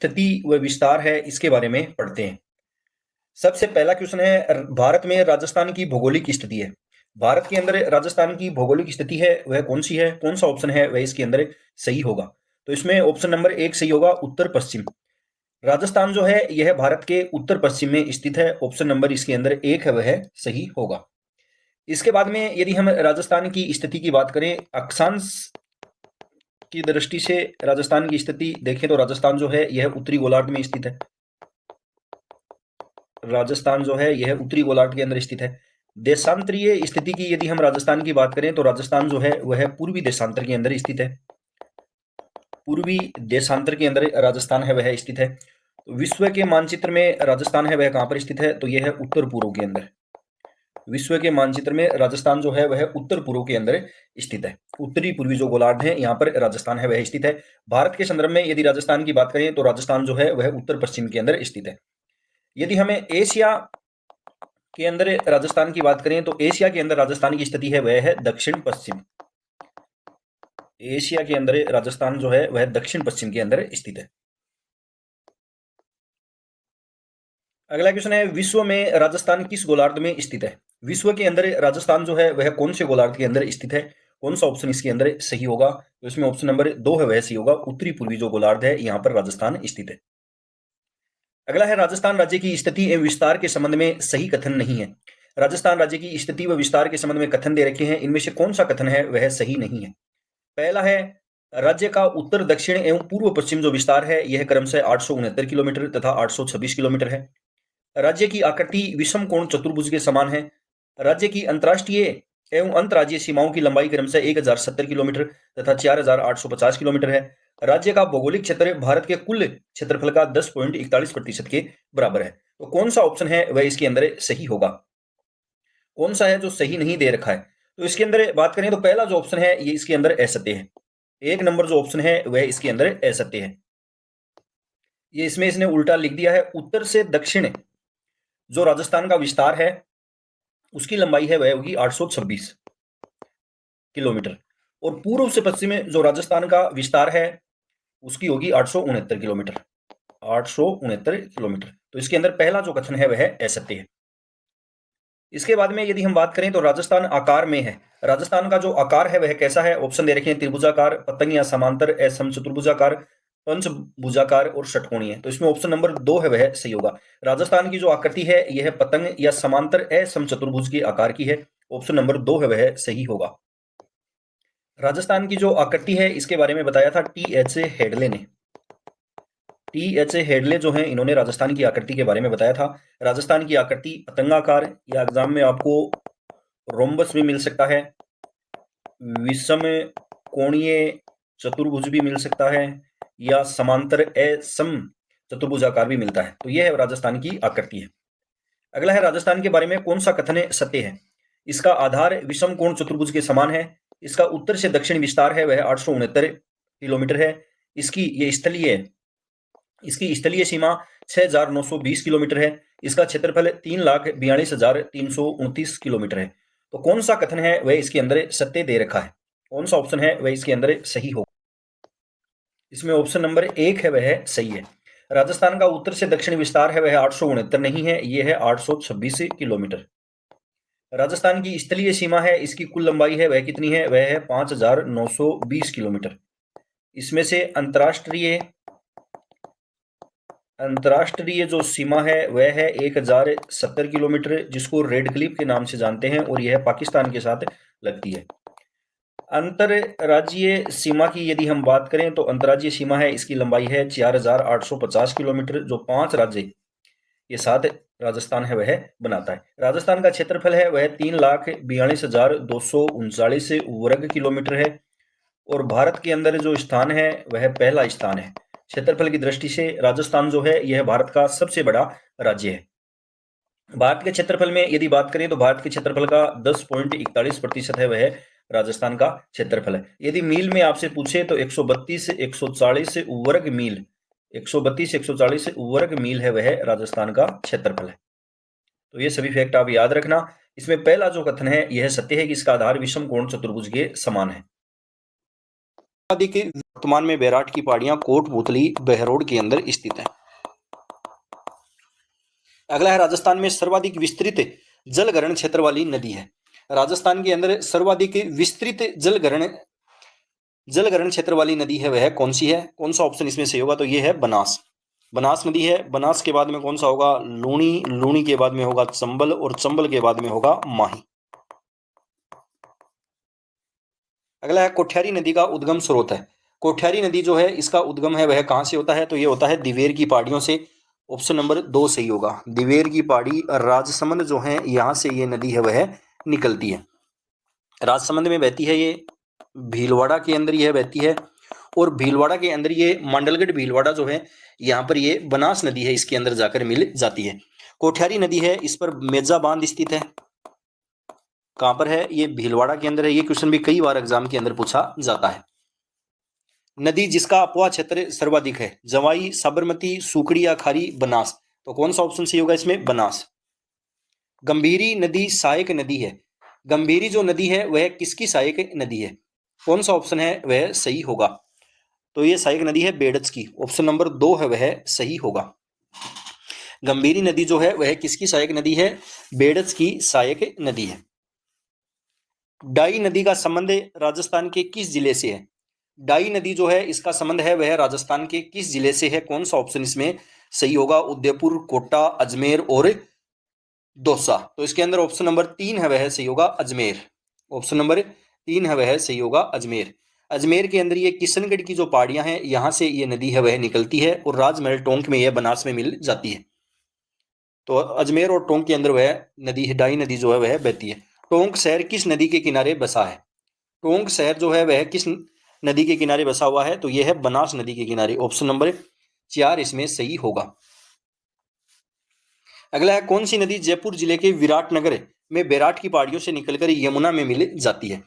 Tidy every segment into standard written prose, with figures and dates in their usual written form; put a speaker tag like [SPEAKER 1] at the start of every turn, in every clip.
[SPEAKER 1] स्थिति व विस्तार है, इसके बारे में पढ़ते हैं। सबसे पहला क्वेश्चन है, भारत में राजस्थान की भौगोलिक स्थिति है। भारत के अंदर राजस्थान की भौगोलिक स्थिति है वह कौन सी है, कौन सा ऑप्शन है वह इसके अंदर सही होगा? तो इसमें ऑप्शन नंबर 1 सही होगा, उत्तर पश्चिम। राजस्थान जो है यह भारत के उत्तर पश्चिम में स्थित है। ऑप्शन नंबर इसके अंदर 1 है वह सही होगा। इसके बाद में यदि हम राजस्थान की स्थिति की बात करें, अक्षांश की दृष्टि से राजस्थान की स्थिति देखें तो राजस्थान जो है यह उत्तरी गोलार्ध में स्थित है। राजस्थान जो है यह उत्तरी गोलार्ध के अंदर स्थित है। देशांतरीय स्थिति की यदि हम राजस्थान की बात करें तो राजस्थान जो है वह पूर्वी देशांतर के अंदर स्थित है। पूर्वी देशांतर के अंदर राजस्थान है वह स्थित है। तो विश्व के मानचित्र में राजस्थान है वह कहां पर स्थित है? तो यह है उत्तर पूर्व के अंदर। विश्व के मानचित्र में राजस्थान जो है वह उत्तर पूर्व के अंदर स्थित है। उत्तरी पूर्वी जो गोलार्ध है यहाँ पर राजस्थान है वह स्थित है। भारत के संदर्भ में यदि राजस्थान की बात करें तो राजस्थान जो है वह उत्तर पश्चिम के अंदर स्थित है। यदि हमें एशिया के अंदर राजस्थान की बात करें तो एशिया के अंदर राजस्थान की स्थिति है वह है दक्षिण पश्चिम। एशिया के अंदर राजस्थान जो है वह दक्षिण पश्चिम के अंदर स्थित है। अगला क्वेश्चन है, विश्व में राजस्थान किस गोलार्ध में स्थित है? विश्व के अंदर राजस्थान जो है वह कौन से गोलार्ध के अंदर स्थित है? कौन सा ऑप्शन इसके अंदर सही होगा? तो इसमें ऑप्शन नंबर 2 है वह सही होगा, उत्तरी पूर्वी जो गोलार्ध है यहाँ पर राजस्थान स्थित है। अगला है, राजस्थान राज्य की स्थिति एवं विस्तार के संबंध में सही कथन नहीं है। राजस्थान राज्य की स्थिति व विस्तार के संबंध में कथन दे रखे हैं, इनमें से कौन सा कथन है वह सही नहीं है? पहला है, राज्य का उत्तर दक्षिण एवं पूर्व पश्चिम जो विस्तार है यह क्रमशः 869 किलोमीटर तथा 826 किलोमीटर है। राज्य की आकृति विषम कोण चतुर्भुज के समान है। राज्य की अंतर्राष्ट्रीय एवं अंतर्राज्यीय सीमाओं की लंबाई क्रमशः 1070 किलोमीटर तथा 4850 किलोमीटर है। राज्य का भौगोलिक क्षेत्र भारत के कुल क्षेत्रफल का 10.41% के बराबर है। तो कौन सा ऑप्शन है वह इसके अंदर सही होगा? कौन सा है जो सही नहीं दे रखा है? तो इसके अंदर बात करें तो पहला जो ऑप्शन है ये इसके अंदर असत्य है। 1 नंबर जो ऑप्शन है वह इसके अंदर असत्य है। ये इसमें इसने उल्टा लिख दिया है। उत्तर से दक्षिण जो राजस्थान का विस्तार है उसकी लंबाई है वह होगी 826 किलोमीटर, और पूर्व से पश्चिम में जो राजस्थान का विस्तार है उसकी होगी 869 किलोमीटर। 869 किलोमीटर। तो इसके अंदर पहला जो कथन है वह असत्य है। इसके बाद में यदि हम बात करें तो राजस्थान आकार में है। राजस्थान का जो आकार है वह कैसा है? ऑप्शन दे रखे हैं, त्रिभुजाकार, पतंग या समांतर, असमचतुर्भुजाकार, पंचभुजाकार और षटकोणीय। तो इसमें ऑप्शन नंबर 2 है वह सही होगा। राजस्थान की जो आकृति है यह पतंग या समांतर असमचतुर्भुज के आकार की है। ऑप्शन नंबर 2 है वह सही होगा। राजस्थान की जो आकृति है इसके बारे में बताया था TH हेडले ने। TH हेडले जो हैं इन्होंने राजस्थान की आकृति के बारे में बताया था। राजस्थान की आकृति पतंगाकार, या एग्जाम में आपको रोम्बस भी मिल सकता है, विषम कोणीय चतुर्भुज भी मिल सकता है, या समांतर असम चतुर्भुजाकार भी मिलता है। तो यह है राजस्थान की आकृति है। अगला है, राजस्थान के बारे में कौन सा कथन सत्य है? इसका आधार विषम कोण चतुर्भुज के समान है। इसका उत्तर से दक्षिण विस्तार है वह 869 किलोमीटर है। इसकी स्थलीय सीमा 6920 किलोमीटर है। इसका क्षेत्रफल 3,42,329 किलोमीटर है। तो कौन सा कथन है वह इसके अंदर सत्य दे रखा है? कौन सा ऑप्शन है वह इसके अंदर सही होगा? इसमें ऑप्शन नंबर 1 है वह सही है। राजस्थान का उत्तर से दक्षिण विस्तार है वह 869 नहीं है, यह है 826 किलोमीटर। राजस्थान की स्थलीय सीमा है, इसकी कुल लंबाई है वह कितनी है? वह है 5,920 किलोमीटर। इसमें से अंतर्राष्ट्रीय जो सीमा है वह है 1070 किलोमीटर, जिसको रेड क्लिफ के नाम से जानते हैं, और यह पाकिस्तान के साथ लगती है। अंतर्राज्यीय सीमा की यदि हम बात करें तो अंतर्राज्यीय सीमा है, इसकी लंबाई है 4850 किलोमीटर, जो 5 राज्य के साथ राजस्थान है वह बनाता है। राजस्थान का क्षेत्रफल है वह 3,42,239 वर्ग किलोमीटर है, और भारत के अंदर जो स्थान है वह पहला स्थान है। क्षेत्रफल की दृष्टि से राजस्थान जो है यह भारत का सबसे बड़ा राज्य है। भारत के क्षेत्रफल में यदि बात करें तो भारत के क्षेत्रफल का 10.41% है वह राजस्थान का क्षेत्रफल है। यदि मील में आपसे पूछे तो 132 से 140 वर्ग मील, 132 से 140 वर्ग मील है वह राजस्थान का क्षेत्रफल है। तो ये सभी फैक्ट आप याद रखना। इसमें पहला जो कथन है यह सत्य है कि इसका आधार विषम कोण चतुर्भुज के समान है। सर्वाधिक वर्तमान में बैराट की पहाड़ियां कोटपूतली बहरोड के अंदर स्थित है। अगला है राजस्थान में सर्वाधिक विस्तृत जलग्रहण क्षेत्र वाली नदी है। राजस्थान के अंदर सर्वाधिक विस्तृत जलग्रहण क्षेत्र वाली नदी है वह कौन सी है? कौन सा ऑप्शन इसमें सही होगा? तो ये है बनास। बनास नदी है। बनास के बाद में कौन सा होगा? लूणी। लूणी के बाद में होगा चंबल और चंबल के बाद में होगा माही। अगला है कोठ्यारी नदी का उद्गम स्रोत है। कोठ्यारी नदी जो है इसका उद्गम है वह कहां से होता है? तो ये होता है दिवेर की पहाड़ियों से। ऑप्शन नंबर 2 सही होगा। दिवेर की पहाड़ी राजसमंद जो है यहां से ये नदी है वह निकलती है। राजसमंद में बहती है ये, भीलवाड़ा के अंदर यह बहती है और भीलवाड़ा के अंदर ये मंडलगढ़ भीलवाड़ा जो है यहाँ पर ये बनास नदी है इसके अंदर जाकर मिल जाती है। कोठ्यारी नदी है, इस पर मेजा बांध स्थित है। कहां पर है? ये भीलवाड़ा के अंदर है। ये क्वेश्चन भी कई बार एग्जाम के अंदर पूछा जाता है। नदी जिसका अपवाह क्षेत्र सर्वाधिक है, जवाई, साबरमती, सुकड़ी या खारी, बनास। तो कौन सा ऑप्शन सही होगा इसमें? बनास। गंभीरी नदी सहायक नदी है। गंभीरी जो नदी है वह किसकी सहायक नदी है? कौन सा ऑप्शन है वह सही होगा? तो ये सहायक नदी है बेड़च की। ऑप्शन नंबर 2 है वह सही होगा। गंभीरी नदी जो है वह किसकी सहायक नदी है? बेड़च की सहायक नदी है। डाई नदी का संबंध राजस्थान के किस जिले से है? डाई नदी जो है इसका संबंध है वह राजस्थान के किस जिले से है? कौन सा ऑप्शन इसमें सही होगा? उदयपुर, कोटा, अजमेर और दौसा। तो इसके अंदर ऑप्शन नंबर 3 है वह सही होगा, अजमेर। ऑप्शन नंबर 3 है वह सही होगा, अजमेर। अजमेर के अंदर ये किशनगढ़ की जो पहाड़ियां हैं यहां से ये नदी है वह निकलती है और राजमहल टोंक में यह बनास में मिल जाती है। तो अजमेर और टोंक के अंदर वह नदी है, डाई नदी जो है वह बहती है। टोंक शहर किस नदी के किनारे बसा है? टोंक शहर जो है वह किस नदी के किनारे बसा हुआ है? तो यह है बनास नदी के किनारे। ऑप्शन नंबर 4 इसमें सही होगा। अगला है कौन सी नदी जयपुर जिले के विराटनगर में बैराट की पहाड़ियों से निकलकर यमुना में मिल जाती है?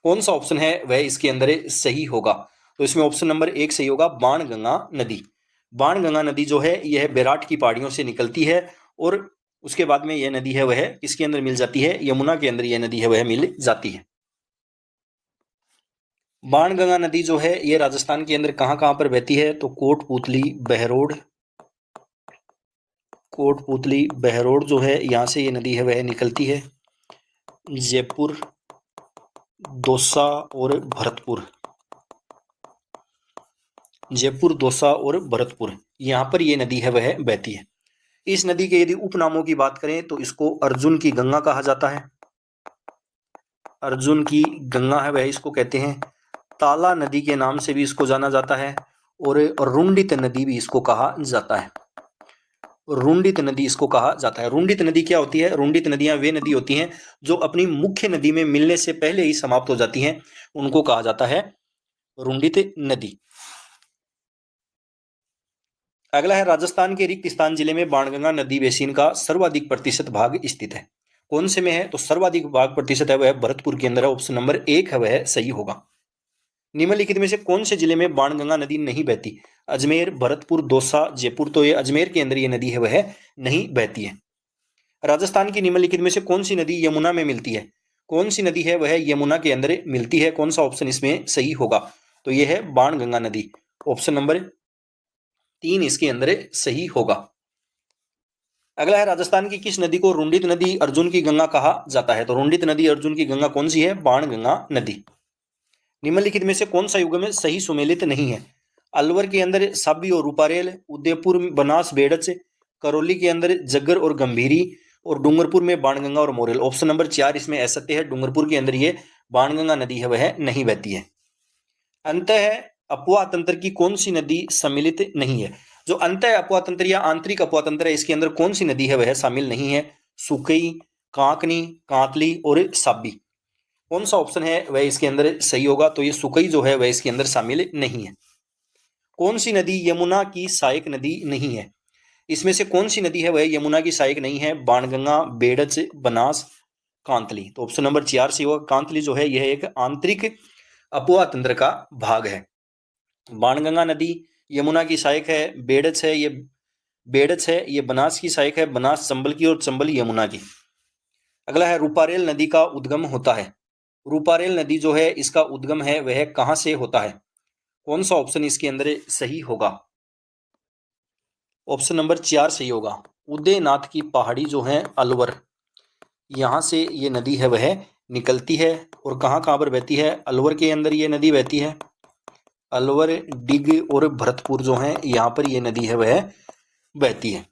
[SPEAKER 1] कौन सा ऑप्शन है वह इसके अंदर सही होगा? तो इसमें ऑप्शन नंबर 1 सही होगा, बाणगंगा नदी। बाणगंगा नदी जो है यह बैराट की पहाड़ियों से निकलती है और उसके बाद में यह नदी है वह किसके अंदर मिल जाती है? यमुना के अंदर यह नदी है वह मिल जाती है। बाणगंगा नदी जो है यह राजस्थान के अंदर कहां कहां पर बहती है? तो कोटपूतली, बहरोड, कोटपूतली, बहरोड जो है यहां से ये नदी है वह निकलती है। जयपुर, दौसा और भरतपुर। जयपुर, दौसा और भरतपुर यहां पर ये नदी है वह बहती है। इस नदी के यदि उपनामों की बात करें तो इसको अर्जुन की गंगा कहा जाता है। अर्जुन की गंगा है वह इसको कहते हैं। ताला नदी के नाम से भी इसको जाना जाता है और रुंडित नदी भी इसको कहा जाता है। रुंडित नदी इसको कहा जाता है। रुंडित नदी क्या होती है? रुंडित नदियां वे नदी होती हैं जो अपनी मुख्य नदी में मिलने से पहले ही समाप्त हो जाती हैं, उनको कहा जाता है रुंडित नदी। अगला है राजस्थान के रिक्त स्थान जिले में बाणगंगा नदी बेसिन का सर्वाधिक प्रतिशत भाग स्थित है। कौन से में है? तो सर्वाधिक भाग प्रतिशत है वह भरतपुर के अंदर है। ऑप्शन नंबर 1 है वह सही होगा। निम्नलिखित में से कौन से जिले में बाणगंगा नदी नहीं बहती? अजमेर, भरतपुर, दौसा, जयपुर। तो ये अजमेर के अंदर ये नदी है वह नहीं बहती है। राजस्थान की निम्नलिखित में से कौन सी नदी यमुना में मिलती है? कौन सी नदी है वह यमुना के अंदर मिलती है? कौन सा ऑप्शन इसमें सही होगा? तो यह है बाणगंगा नदी। ऑप्शन नंबर 3 इसके अंदर सही होगा। अगला है राजस्थान की किस नदी को रुंडित नदी, अर्जुन की गंगा कहा जाता है? तो रुंडित नदी, अर्जुन की गंगा कौन सी है? बाणगंगा नदी। निम्नलिखित में से कौन सा युग्म में सही सुमेलित नहीं है? अलवर के अंदर साबी और रूपारेल, उदयपुर में बनास बेड़च, करौली के अंदर जग्गर और गंभीरी और डूंगरपुर में बाणगंगा और मोरेल। ऑप्शन नंबर 4 इसमें असत्य है। डूंगरपुर के अंदर ये बाणगंगा नदी है वह नहीं बहती है। अंतः अपवा तंत्र की कौन सी नदी सम्मिलित नहीं है? जो अंतः अपवा तंत्र या आंतरिक अपवा तंत्र है इसके अंदर कौन सी नदी है वह शामिल नहीं है? सुकई, कांकनी, कांतली और साबी। कौन सा ऑप्शन है वह इसके अंदर सही होगा? तो ये सुकई जो है वह इसके अंदर शामिल नहीं है। कौन सी नदी यमुना की सहायक नदी नहीं है? इसमें से कौन सी नदी है वह यमुना की सहायक नहीं है? बाणगंगा, बेड़च, बनास, कांतली। तो ऑप्शन नंबर 4 से होगा। कांतली जो है यह एक आंतरिक अपवा तंत्र का भाग है। बाणगंगा नदी यमुना की सहायक है, बेड़च है ये बनास की सहायक है, बनास चंबल की और चंबल यमुना की। अगला है रूपारेल नदी का उद्गम होता है। रूपारेल नदी जो है इसका उद्गम है वह कहां से होता है? कौन सा ऑप्शन इसके अंदर सही होगा? ऑप्शन नंबर 4 सही होगा। उदयनाथ की पहाड़ी जो है अलवर, यहाँ से ये नदी है वह निकलती है और कहाँ कहाँ पर बहती है? अलवर के अंदर ये नदी बहती है। अलवर, डिग और भरतपुर जो है यहाँ पर ये नदी है वह बहती है।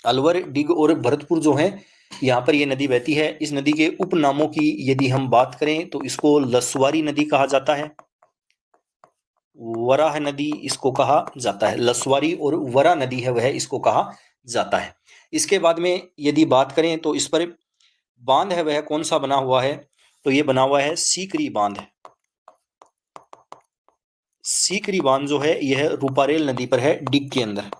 [SPEAKER 1] अलवर, डिग और भरतपुर जो है यहाँ पर ये नदी बहती है। इस नदी के उपनामों की यदि हम बात करें तो इसको लसवारी नदी कहा जाता है, वराह नदी इसको कहा जाता है। लसवारी और वरा नदी है वह इसको कहा जाता है। इसके बाद में यदि बात करें तो इस पर बांध है वह कौन सा बना हुआ है? तो ये बना हुआ है सीकरी बांध। सीकरी बांध जो है यह रूपारेल नदी पर है, डिग के अंदर।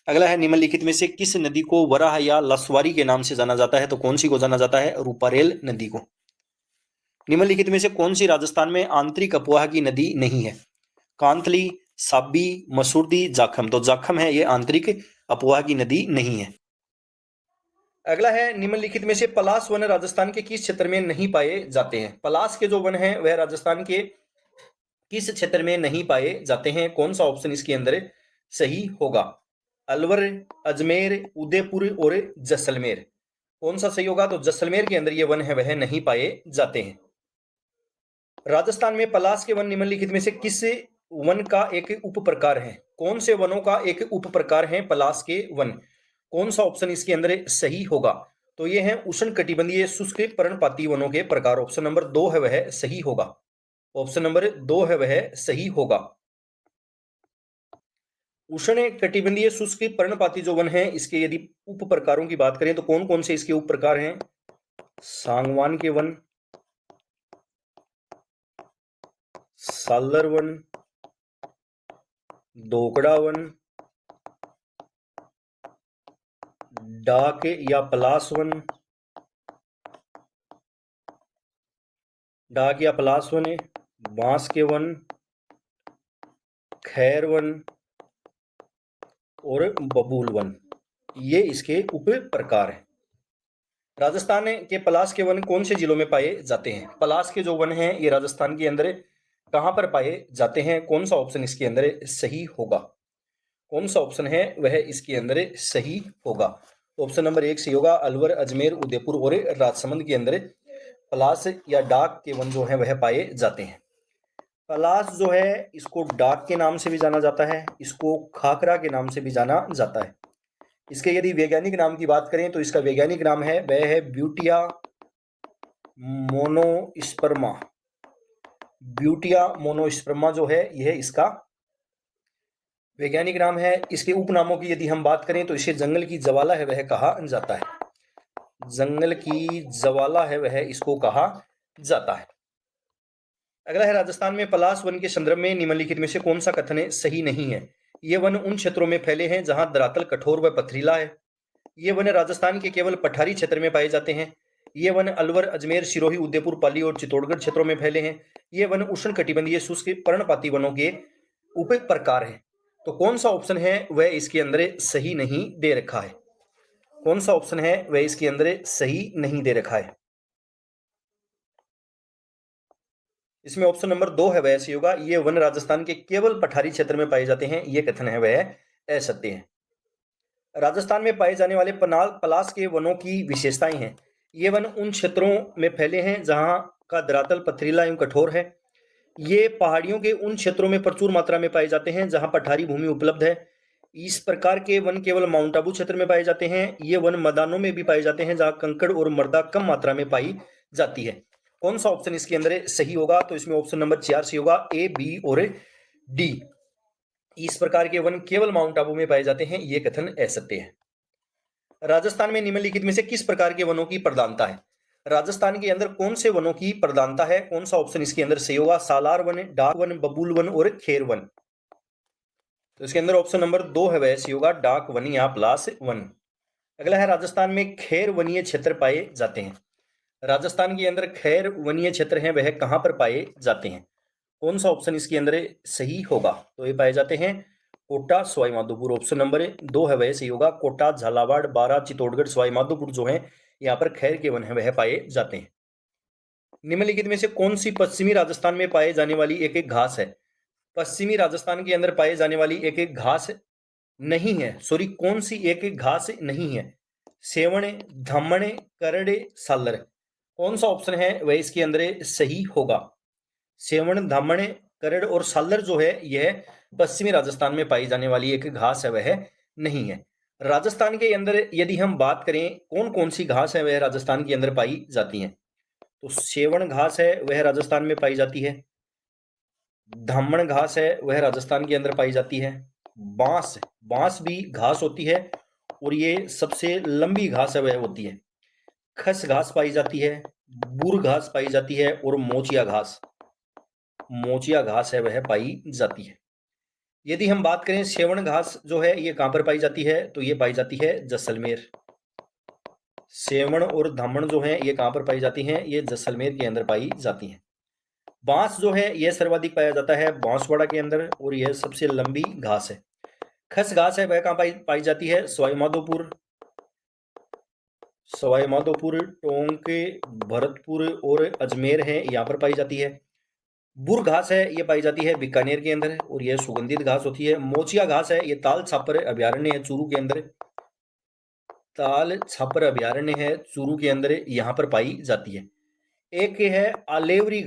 [SPEAKER 1] अगला है, निम्नलिखित में से किस नदी को वराह या लसवारी के नाम से जाना जाता है? तो कौन सी को जाना जाता है? रूपारेल नदी को। निम्नलिखित में से कौन सी राजस्थान में आंतरिक अफवाह की नदी नहीं है? कांतली, साबी, मसूरदी, जाखम। तो जाखम है ये आंतरिक अफवाह की नदी नहीं है। अगला है, निम्नलिखित में से पलाश वन राजस्थान के किस क्षेत्र में नहीं पाए जाते हैं? पलाश के जो वन हैं वह राजस्थान के किस क्षेत्र में नहीं पाए जाते हैं? कौन सा ऑप्शन इसके अंदर सही होगा? अलवर, अजमेर, उदयपुर और जैसलमेर। कौन सा सही होगा? तो जैसलमेर के अंदर ये वन है वह नहीं पाए जाते हैं। राजस्थान में पलाश के वन निम्नलिखित में से किस वन का एक उप प्रकार है? कौन से वनों का एक उप प्रकार है पलाश के वन? कौन सा ऑप्शन इसके अंदर सही होगा? तो ये है उष्ण कटिबंधीय शुष्क पर्णपाती वनों के प्रकार। ऑप्शन नंबर 2 है वह सही होगा। ऑप्शन नंबर 2 है वह सही होगा। उष्ण कटिबंधीय शुष्क पर्णपाती जो वन है इसके यदि उप प्रकारों की बात करें तो कौन कौन से इसके उप प्रकार हैं? सांगवान के one, Salar one, Dokda one, डाक या पलाश वन, डाक या पलाश वन, बांस के वन, खैर वन और बबूल वन, ये इसके उप प्रकार हैं। राजस्थान के पलाश के वन कौन से जिलों में पाए जाते हैं? पलाश के जो वन हैं ये राजस्थान के अंदर कहां पर पाए जाते हैं? कौन सा ऑप्शन इसके अंदर सही होगा? कौन सा ऑप्शन है वह इसके अंदर सही होगा? ऑप्शन नंबर 1 सही होगा। अलवर, अजमेर, उदयपुर और राजसमंद के अंदर पलाश या डाक के वन जो है वह पाए जाते हैं। पलाश जो है इसको डाक के नाम से भी जाना जाता है, इसको खाकरा के नाम से भी जाना जाता है। इसके यदि वैज्ञानिक नाम की बात करें तो इसका वैज्ञानिक नाम है वह है ब्यूटिया मोनोस्पर्मा। ब्यूटिया मोनोस्पर्मा जो है यह इसका वैज्ञानिक नाम है। इसके उपनामों की यदि हम बात करें तो इसे जंगल की ज्वाला है वह कहा जाता है। जंगल की ज्वाला है वह इसको कहा जाता है। अगला है, राजस्थान में पलाश वन के संदर्भ में निम्नलिखित में से कौन सा कथन सही नहीं है? ये वन उन क्षेत्रों में फैले हैं जहां धरातल कठोर व पथरीला है। ये वन राजस्थान के केवल पठारी क्षेत्र में पाए जाते हैं। ये वन अलवर, अजमेर, सिरोही, उदयपुर, पाली और चित्तौड़गढ़ क्षेत्रों में फैले हैं। ये वन उष्ण कटिबंधीय शुष्क पर्णपाती वनों के उप प्रकार हैं। तो कौन सा ऑप्शन है वह इसके अंदर सही नहीं दे रखा है? कौन सा ऑप्शन है वह इसके अंदर सही नहीं दे रखा है? इसमें ऑप्शन नंबर 2 है वह सही होगा। ये वन राजस्थान के केवल पठारी क्षेत्र में पाए जाते हैं, ये कथन है वह असत्य है। राजस्थान में पाए जाने वाले पलाश के वनों की विशेषताएं हैं। ये वन उन क्षेत्रों में फैले हैं जहां का धरातल पथरीला एवं कठोर है। ये पहाड़ियों के उन क्षेत्रों में प्रचुर मात्रा में पाए जाते हैं जहां पठारी भूमि उपलब्ध है। इस प्रकार के वन केवल माउंट आबू क्षेत्र में पाए जाते हैं। ये वन मैदानों में भी पाए जाते हैं जहां कंकड़ और मृदा कम मात्रा में पाई जाती है। कौन सा ऑप्शन इसके अंदर सही होगा? तो इसमें ऑप्शन नंबर 4 सही होगा, ए, बी और डी। इस प्रकार के वन केवल माउंट आबू में पाए जाते हैं, ये कथन असत्य है। राजस्थान में निम्नलिखित में से किस प्रकार के वनों की प्रधानता है? राजस्थान के अंदर कौन से वनों की प्रधानता है? कौन सा ऑप्शन इसके अंदर सही होगा? सालार वन, डाक वन, बबूल वन और खेर वन। तो इसके अंदर ऑप्शन नंबर 2 है वह सही होगा, डाक वन या प्लास वन। अगला है, राजस्थान में खैर वनीय क्षेत्र पाए जाते हैं। राजस्थान के अंदर खैर वनीय क्षेत्र हैं वह कहां पर पाए जाते हैं? कौन सा ऑप्शन इसके अंदर सही होगा? तो ये पाए जाते हैं कोटा, सवाई माधोपुर। ऑप्शन नंबर 2 है वह सही होगा। कोटा, झालावाड़, बारां, चित्तौड़गढ़, सवाई माधोपुर जो है यहाँ पर खैर के वन है वह पाए जाते हैं। निम्नलिखित में से कौन सी पश्चिमी राजस्थान में पाए जाने वाली एक एक घास है? पश्चिमी राजस्थान के अंदर पाए जाने वाली एक एक घास नहीं है, सॉरी, कौन सी एक एक घास नहीं है? सेवण, धामण, करड़, सालर। कौन सा ऑप्शन है वह इसके अंदर सही होगा? सेवण, धामण, करड़ और सालर जो है यह पश्चिमी राजस्थान में पाई जाने वाली एक घास है, वह नहीं है। राजस्थान के अंदर यदि हम बात करें कौन कौन सी घास है वह राजस्थान के अंदर पाई जाती है, तो सेवण घास है वह राजस्थान में पाई जाती है, धामण घास है वह राजस्थान के अंदर पाई जाती है, बांस बांस भी घास होती है और ये सबसे लंबी घास है वह होती है, खस घास पाई जाती है, बुर घास पाई जाती है और मोचिया घास है वह पाई जाती है। यदि हम बात करें सेवण घास जो है ये कहां पर पाई जाती है, तो ये पाई जाती है जैसलमेर। सेवण और धामण जो है ये कहां पर पाई जाती हैं, ये जैसलमेर के अंदर पाई जाती हैं। बांस जो है यह सर्वाधिक पाया जाता है बांसवाड़ा के अंदर और यह सबसे लंबी घास है। खस घास है वह कहां पाई जाती है? सवाई माधोपुर, टोंक, भरतपुर और अजमेर है, यहाँ पर पाई जाती है। बुर घास है ये पाई जाती है बीकानेर के अंदर और यह सुगंधित घास होती है। मोचिया घास है ये ताल छापर अभ्यारण्य है चूरू के अंदर, ताल छापर अभ्यारण्य है चूरू के अंदर, यहाँ पर पाई जाती है। एक है आलेवरी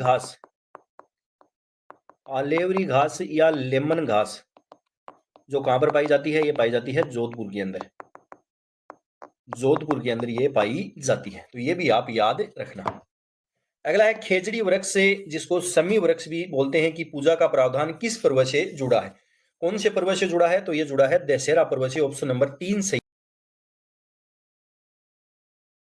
[SPEAKER 1] घास या लेमन घास, जो कहां पर पाई जाती है? ये पाई जाती है जोधपुर के अंदर, ये पाई जाती है, तो ये भी आप याद रखना। अगला है खेजड़ी वृक्ष से, जिसको समी वृक्ष भी बोलते हैं, कि पूजा का प्रावधान किस पर्व से जुड़ा है? कौन से पर्व से जुड़ा है? तो ये जुड़ा है दशहरा पर्व से। ऑप्शन नंबर 3 सही।